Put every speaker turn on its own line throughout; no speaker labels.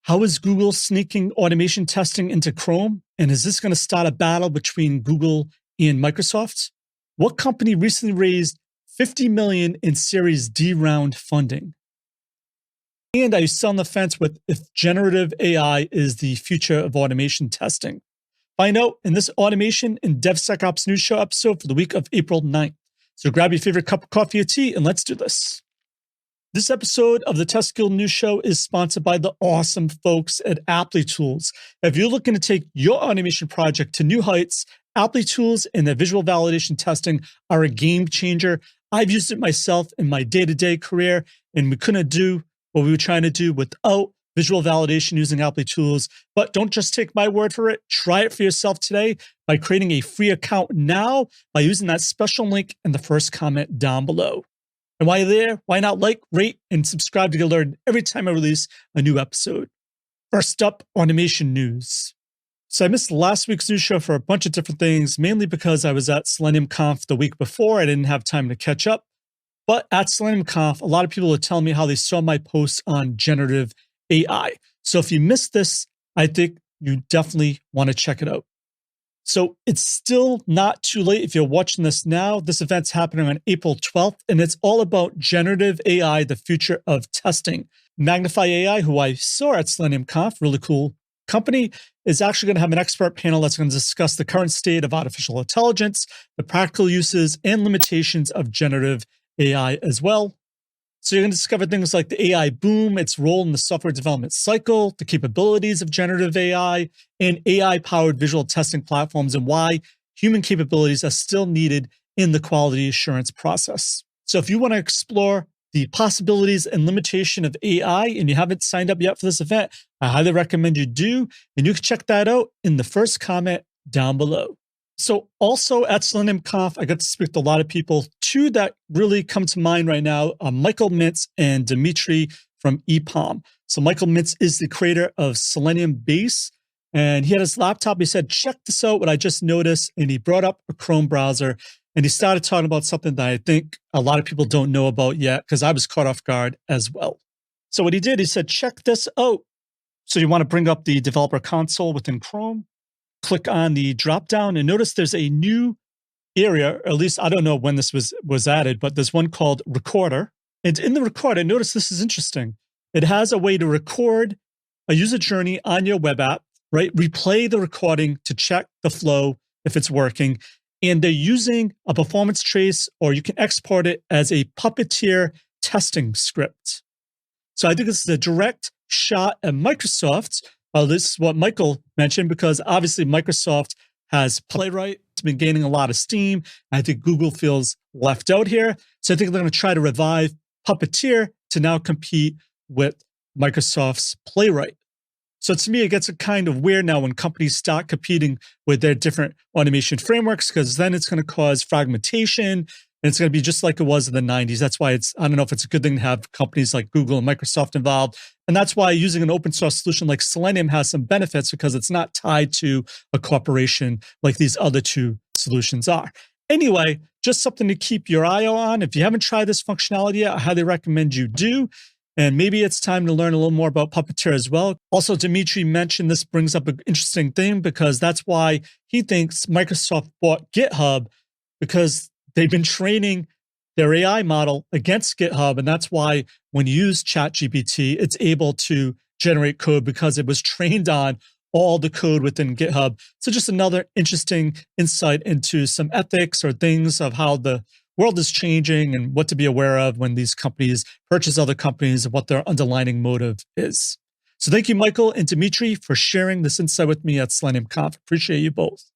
How is Google sneaking automation testing into Chrome? And is this going to start a battle between Google and Microsoft? What company recently raised $50 million in Series D round funding? And are you still on the fence with if generative AI is the future of automation testing? Find out in this Automation and DevSecOps News Show episode for the week of April 9th. So grab your favorite cup of coffee or tea and let's do this. This episode of the Test Guild News Show is sponsored by the awesome folks at Applitools. If you're looking to take your automation project to new heights, Applitools and their visual validation testing are a game changer. I've used it myself in my day-to-day career, and we couldn't do what we were trying to do without visual validation using Applitools. But don't just take my word for it. Try it for yourself today by creating a free account now by using that special link in the first comment down below. And while you're there, why not like, rate, and subscribe to get alerted every time I release a new episode. First up, automation news. So I missed last week's news show for a bunch of different things, mainly because I was at Selenium Conf the week before. I didn't have time to catch up. But at Selenium Conf, a lot of people are telling me how they saw my post on generative AI. So if you missed this, I think you definitely want to check it out. So it's still not too late if you're watching this now. This event's happening on April 12th, and it's all about generative AI, the future of testing. MagnifAI, who I saw at Selenium Conf, really cool company, is actually going to have an expert panel that's going to discuss the current state of artificial intelligence, the practical uses and limitations of generative AI as well. So you're going to discover things like the AI boom, its role in the software development cycle, the capabilities of generative AI, and AI-powered visual testing platforms, and why human capabilities are still needed in the quality assurance process. So if you want to explore the possibilities and limitation of AI and you haven't signed up yet for this event, I highly recommend you do, and you can check that out in the first comment down below. So also at Selenium Conf, I got to speak to a lot of people. Two that really come to mind right now are Michael Mintz and Dimitri from EPAM. So Michael Mintz is the creator of Selenium Base, and he had his laptop. He said, check this out, what I just noticed. And he brought up a Chrome browser, and he started talking about something that I think a lot of people don't know about yet, because I was caught off guard as well. So what he did, he said, check this out. So you want to bring up the developer console within Chrome. Click on the dropdown and notice there's a new area, or at least I don't know when this was added, but there's one called Recorder. And in the Recorder, notice this is interesting. It has a way to record a user journey on your web app, right? Replay the recording to check the flow if it's working. And they're using a performance trace, or you can export it as a Puppeteer testing script. So I think this is a direct shot at Microsoft. This is what Michael mentioned, because obviously Microsoft has Playwright. It's been gaining a lot of steam. I think Google feels left out here. So I think they're going to try to revive Puppeteer to now compete with Microsoft's Playwright. So to me, it gets kind of weird now when companies start competing with their different automation frameworks, because then it's going to cause fragmentation. And it's going to be just like it was in the 90s. That's why I don't know if it's a good thing to have companies like Google and Microsoft involved. And that's why using an open source solution like Selenium has some benefits, because it's not tied to a corporation like these other two solutions are. Anyway, just something to keep your eye on. If you haven't tried this functionality yet, I highly recommend you do. And maybe it's time to learn a little more about Puppeteer as well. Also, Dimitri mentioned this brings up an interesting thing, because that's why he thinks Microsoft bought GitHub, because they've been training their AI model against GitHub, and that's why when you use ChatGPT, it's able to generate code because it was trained on all the code within GitHub. So just another interesting insight into some ethics or things of how the world is changing and what to be aware of when these companies purchase other companies and what their underlying motive is. So thank you, Michael and Dimitri, for sharing this insight with me at Selenium Conf. Appreciate you both.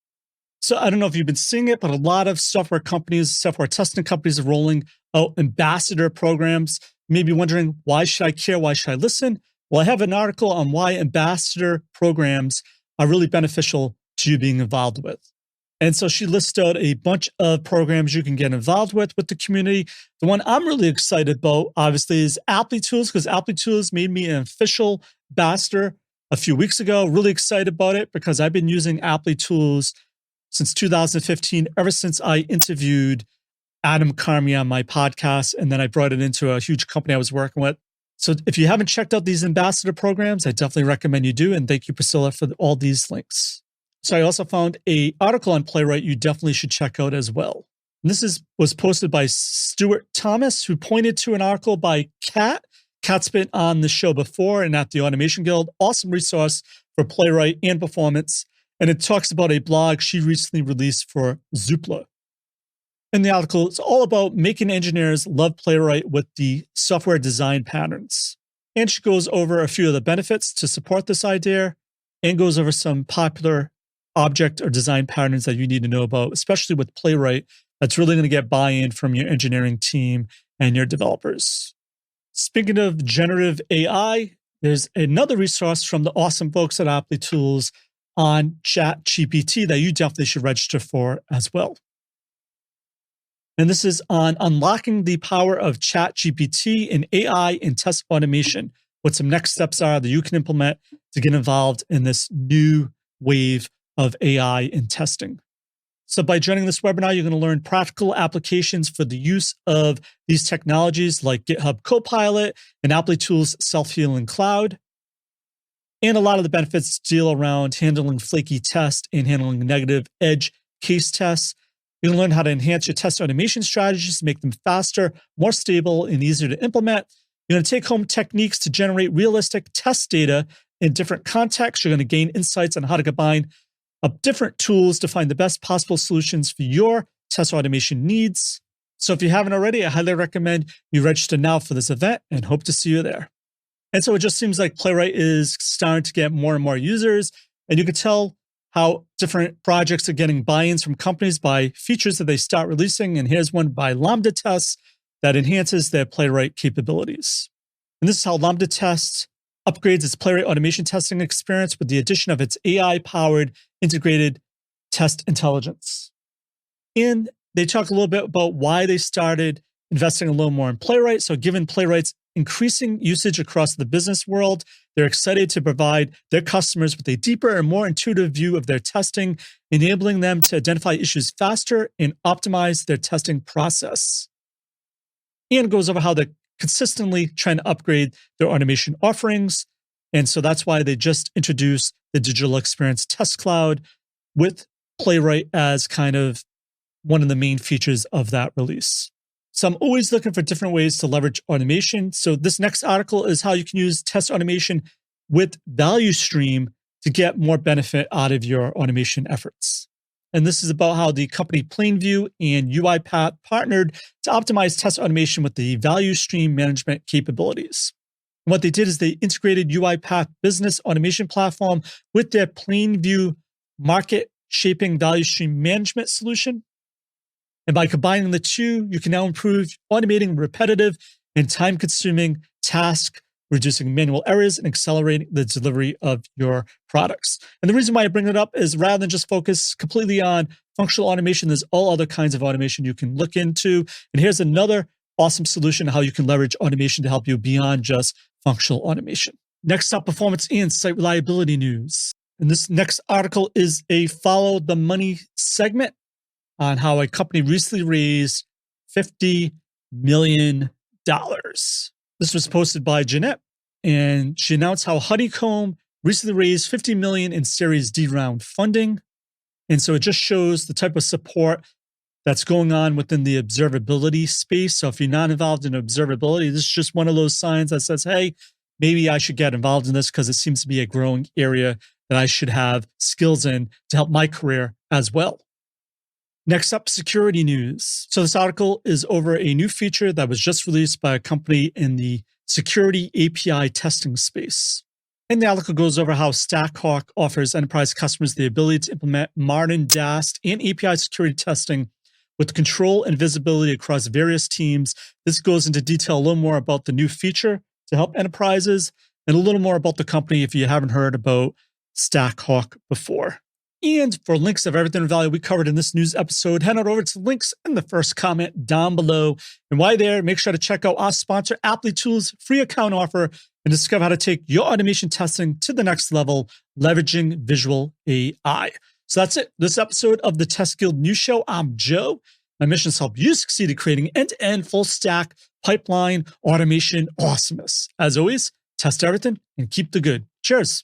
So I don't know if you've been seeing it, but a lot of software companies, software testing companies are rolling out ambassador programs. You may be wondering, why should I care? Why should I listen? Well, I have an article on why ambassador programs are really beneficial to you being involved with. And so she listed out a bunch of programs you can get involved with the community. The one I'm really excited about, obviously, is Applitools, because Applitools made me an official ambassador a few weeks ago. Really excited about it, because I've been using Applitools since 2015, ever since I interviewed Adam Carmi on my podcast, and then I brought it into a huge company I was working with. So if you haven't checked out these ambassador programs, I definitely recommend you do. And thank you, Priscilla, for all these links. So I also found an article on Playwright you definitely should check out as well. And this was posted by Stuart Thomas, who pointed to an article by Kat. Kat's been on the show before and at the Automation Guild. Awesome resource for Playwright and performance. And it talks about a blog she recently released for Zoopla. In the article, it's all about making engineers love Playwright with the software design patterns. And she goes over a few of the benefits to support this idea and goes over some popular object or design patterns that you need to know about, especially with Playwright. That's really going to get buy-in from your engineering team and your developers. Speaking of generative AI, there's another resource from the awesome folks at Applitools on ChatGPT that you definitely should register for as well. And this is on unlocking the power of ChatGPT in AI and test automation, what some next steps are that you can implement to get involved in this new wave of AI in testing. So by joining this webinar, you're going to learn practical applications for the use of these technologies like GitHub Copilot and Applitools Self-Healing Cloud. And a lot of the benefits deal around handling flaky tests and handling negative edge case tests. You're going to learn how to enhance your test automation strategies to make them faster, more stable, and easier to implement. You're going to take home techniques to generate realistic test data in different contexts. You're going to gain insights on how to combine different tools to find the best possible solutions for your test automation needs. So if you haven't already, I highly recommend you register now for this event and hope to see you there. And so it just seems like Playwright is starting to get more and more users, and you can tell how different projects are getting buy-ins from companies by features that they start releasing. And here's one by LambdaTest that enhances their Playwright capabilities. And this is how LambdaTest upgrades its Playwright automation testing experience with the addition of its AI-powered integrated test intelligence. And they talk a little bit about why they started investing a little more in Playwright. So given Playwright's increasing usage across the business world, they're excited to provide their customers with a deeper and more intuitive view of their testing, enabling them to identify issues faster and optimize their testing process. And goes over how they're consistently trying to upgrade their automation offerings. And so that's why they just introduced the Digital Experience Test Cloud with Playwright as kind of one of the main features of that release. So I'm always looking for different ways to leverage automation. So this next article is how you can use test automation with Value Stream to get more benefit out of your automation efforts. And this is about how the company Planview and UiPath partnered to optimize test automation with the Value Stream management capabilities. And what they did is they integrated UiPath business automation platform with their Planview market shaping value stream management solution. And by combining the two, you can now improve automating repetitive and time-consuming tasks, reducing manual errors, and accelerating the delivery of your products. And the reason why I bring it up is rather than just focus completely on functional automation, there's all other kinds of automation you can look into. And here's another awesome solution how you can leverage automation to help you beyond just functional automation. Next up, performance and site reliability news. And this next article is a follow the money segment on how a company recently raised $50 million. This was posted by Jeanette, and she announced how Honeycomb recently raised $50 million in Series D round funding. And so it just shows the type of support that's going on within the observability space. So if you're not involved in observability, this is just one of those signs that says, hey, maybe I should get involved in this because it seems to be a growing area that I should have skills in to help my career as well. Next up, security news. So this article is over a new feature that was just released by a company in the security API testing space. And the article goes over how StackHawk offers enterprise customers the ability to implement modern DAST and API security testing with control and visibility across various teams. This goes into detail a little more about the new feature to help enterprises and a little more about the company if you haven't heard about StackHawk before. And for links of everything of value we covered in this news episode, head on over to the links in the first comment down below. And while there, make sure to check out our sponsor, Applitools' free account offer and discover how to take your automation testing to the next level, leveraging visual AI. So that's it. This episode of the Test Guild News Show. I'm Joe. My mission is to help you succeed at creating end-to-end full stack pipeline automation awesomeness. As always, test everything and keep the good. Cheers.